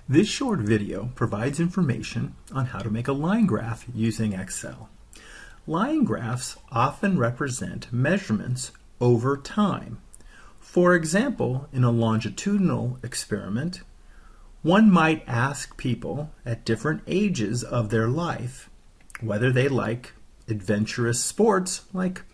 This short video provides information on how to make a line graph using Excel. Line graphs often represent measurements over time. For example, in a longitudinal experiment, one might ask people at different ages of their life whether they like adventurous sports like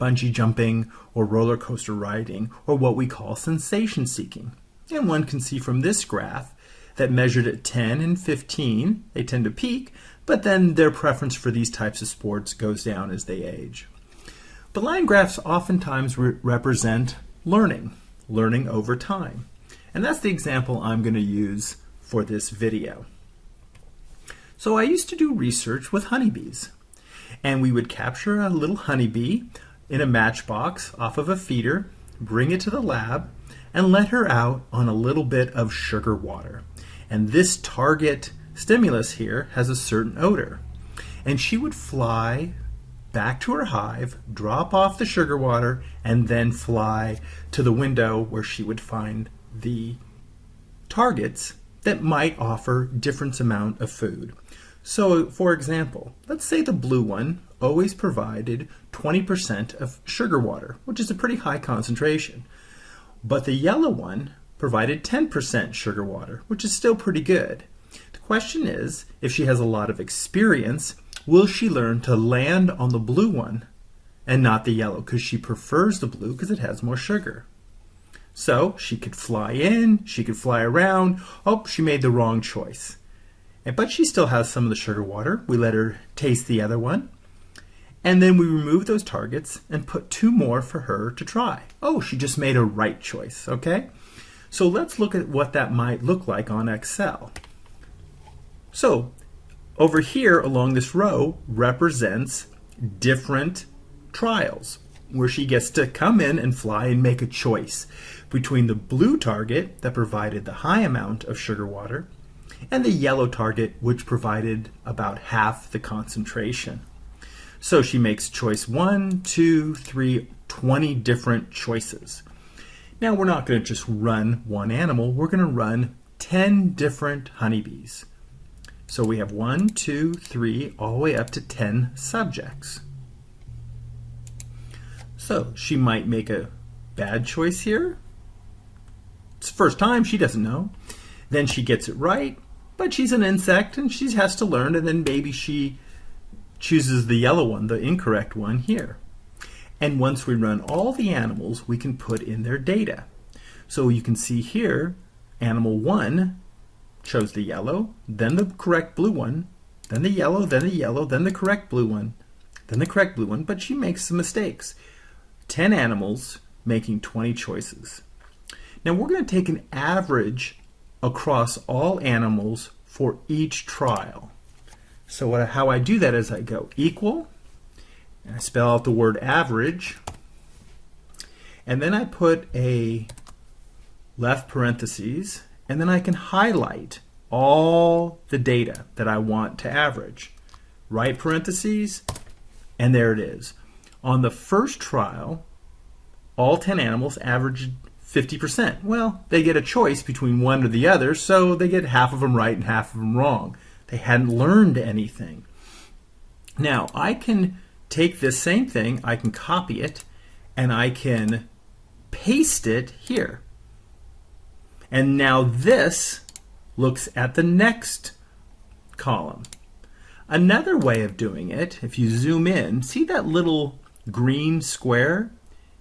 bungee jumping or roller coaster riding, or what we call sensation seeking. And one can see from this graph that measured at 10 and 15, they tend to peak, but then their preference for these types of sports goes down as they age. But line graphs oftentimes represent learning over time. And that's the example I'm going to use for this video. So I used to do research with honeybees, and we would capture a little honeybee in a matchbox off of a feeder, bring it to the lab, and let her out on a little bit of sugar water. And this target stimulus here has a certain odor. And she would fly back to her hive, drop off the sugar water, and then fly to the window where she would find the targets that might offer different amount of food. So, for example, let's say the blue one always provided 20% of sugar water, which is a pretty high concentration. But the yellow one provided 10% sugar water, which is still pretty good. The question is, if she has a lot of experience, will she learn to land on the blue one and not the yellow, because she prefers the blue because it has more sugar. So she could fly in, she could fly around. Oh, she made the wrong choice. But she still has some of the sugar water. We let her taste the other one. And then we remove those targets and put two more for her to try. Oh, she just made a right choice, okay? So let's look at what that might look like on Excel. So over here along this row represents different trials where she gets to come in and fly and make a choice between the blue target that provided the high amount of sugar water and the yellow target which provided about half the concentration. So she makes choice 1, 2, 3, 20 different choices. Now we're not going to just run one animal, we're going to run 10 different honeybees. So we have 1, 2, 3, all the way up to 10 subjects. So she might make a bad choice here. It's the first time, she doesn't know. Then she gets it right, but she's an insect and she has to learn, and then maybe she chooses the yellow one, the incorrect one here. And once we run all the animals, we can put in their data. So you can see here, animal 1 chose the yellow, then the correct blue one, then the yellow, then the yellow, then the correct blue one, then the correct blue one, but she makes some mistakes. 10 animals making 20 choices. Now we're going to take an average across all animals for each trial. So how I do that is I go equal, and I spell out the word average, and then I put a left parentheses, and then I can highlight all the data that I want to average. Right parentheses, and there it is. On the first trial, all 10 animals averaged 50%. Well, they get a choice between one or the other, so they get half of them right and half of them wrong. They hadn't learned anything. Now, I can take this same thing, I can copy it, and I can paste it here. And now this looks at the next column. Another way of doing it, if you zoom in, see that little green square?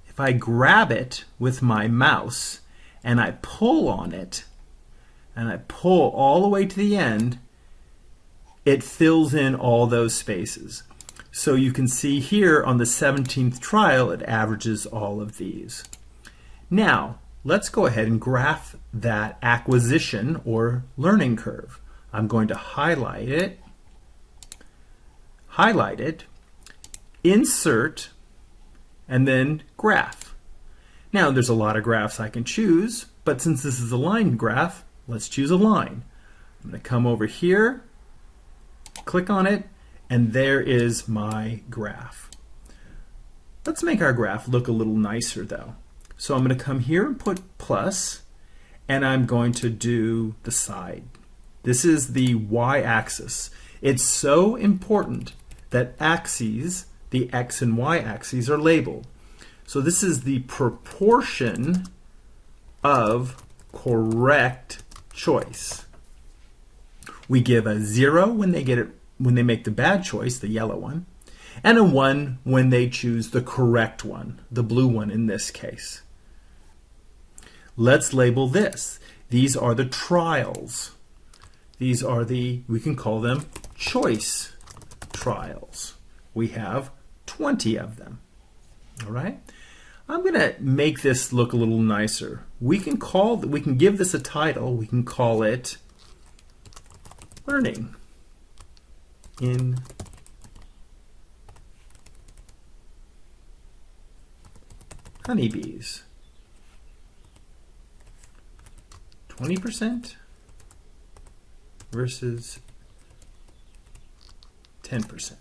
If I grab it with my mouse and I pull on it, and I pull all the way to the end, it fills in all those spaces. So you can see here on the 17th trial, it averages all of these. Now, let's go ahead and graph that acquisition or learning curve. I'm going to highlight it, insert, and then graph. Now there's a lot of graphs I can choose, but since this is a line graph, let's choose a line. I'm going to come over here, click on it, and there is my graph. Let's make our graph look a little nicer though. So I'm going to come here and put plus, and I'm going to do the side. This is the y-axis. It's so important that axes, the x and y axes, are labeled. So this is the proportion of correct choice. We give a 0 when they make the bad choice, the yellow one, and a 1 when they choose the correct one, the blue one in this case. Let's label this. These are the trials. These are we can call them choice trials. We have 20 of them. All right? I'm going to make this look a little nicer. We can give this a title. We can call it Learning in Honeybees. 20% versus 10%.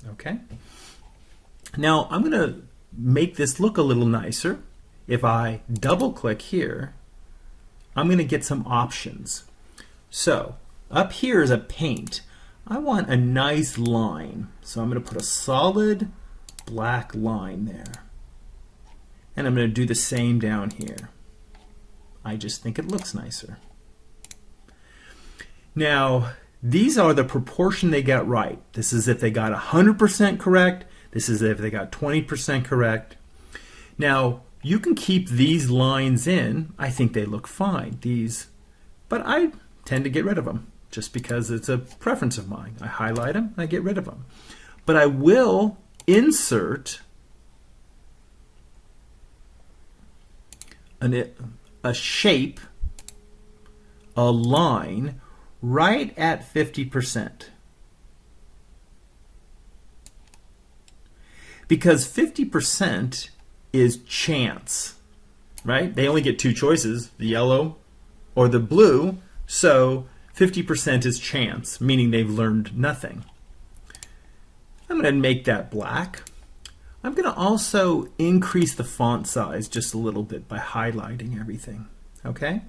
Okay? Now I'm going to make this look a little nicer. If I double click here, I'm going to get some options. So up here is a paint. I want a nice line. So I'm going to put a solid black line there. And I'm going to do the same down here. I just think it looks nicer. Now, these are the proportion they got right. This is if they got 100% correct. This is if they got 20% correct. Now, you can keep these lines in. I think they look fine. But I tend to get rid of them just because it's a preference of mine. I highlight them, I get rid of them. But I will insert a shape, a line, right at 50%. Because 50% is chance, right? They only get two choices, the yellow or the blue, so 50% is chance, meaning they've learned nothing. I'm going to make that black. I'm going to also increase the font size just a little bit by highlighting everything, okay?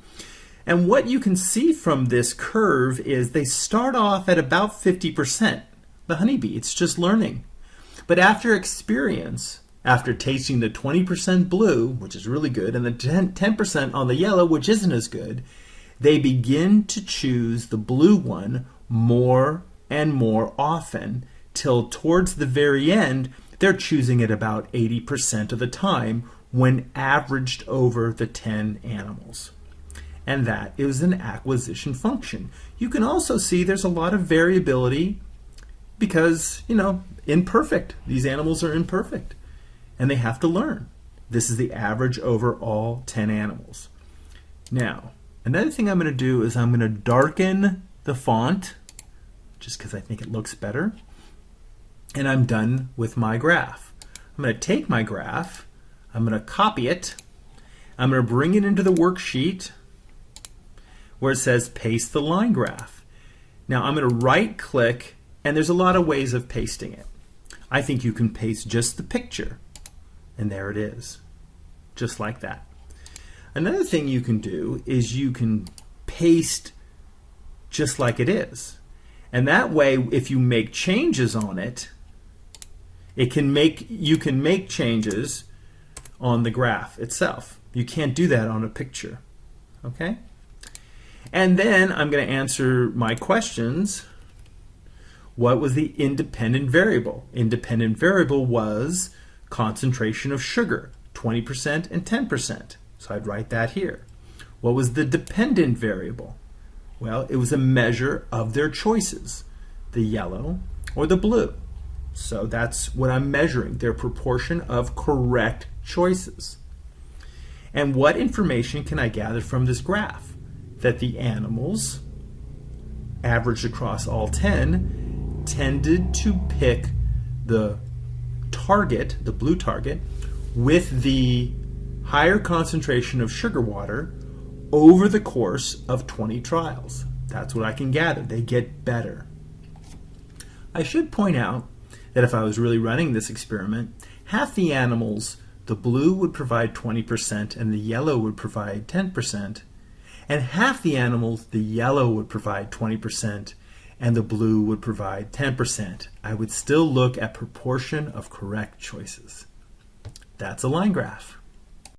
And what you can see from this curve is they start off at about 50%. The honeybee, it's just learning. But after experience, after tasting the 20% blue, which is really good, and the 10% on the yellow, which isn't as good, they begin to choose the blue one more and more often till towards the very end, they're choosing it about 80% of the time when averaged over the 10 animals. And that is an acquisition function. You can also see there's a lot of variability because, imperfect. These animals are imperfect and they have to learn. This is the average over all 10 animals. Now, another thing I'm going to do is I'm going to darken the font just because I think it looks better. And I'm done with my graph. I'm going to take my graph, I'm going to copy it, I'm going to bring it into the worksheet where it says paste the line graph. Now I'm going to right click, and there's a lot of ways of pasting it. I think you can paste just the picture, and there it is, just like that. Another thing you can do is you can paste just like it is. And that way, if you make changes on it, you can make changes on the graph itself. You can't do that on a picture. Okay? And then I'm going to answer my questions. What was the independent variable? Independent variable was concentration of sugar, 20% and 10%. So I'd write that here. What was the dependent variable? Well, it was a measure of their choices, the yellow or the blue. So that's what I'm measuring, their proportion of correct choices. And what information can I gather from this graph? That the animals, averaged across all 10, tended to pick the target, the blue target, with the higher concentration of sugar water over the course of 20 trials. That's what I can gather. They get better. I should point out that if I was really running this experiment, half the animals, the blue would provide 20% and the yellow would provide 10%, and half the animals, the yellow would provide 20% and the blue would provide 10%, I would still look at proportion of correct choices. That's a line graph.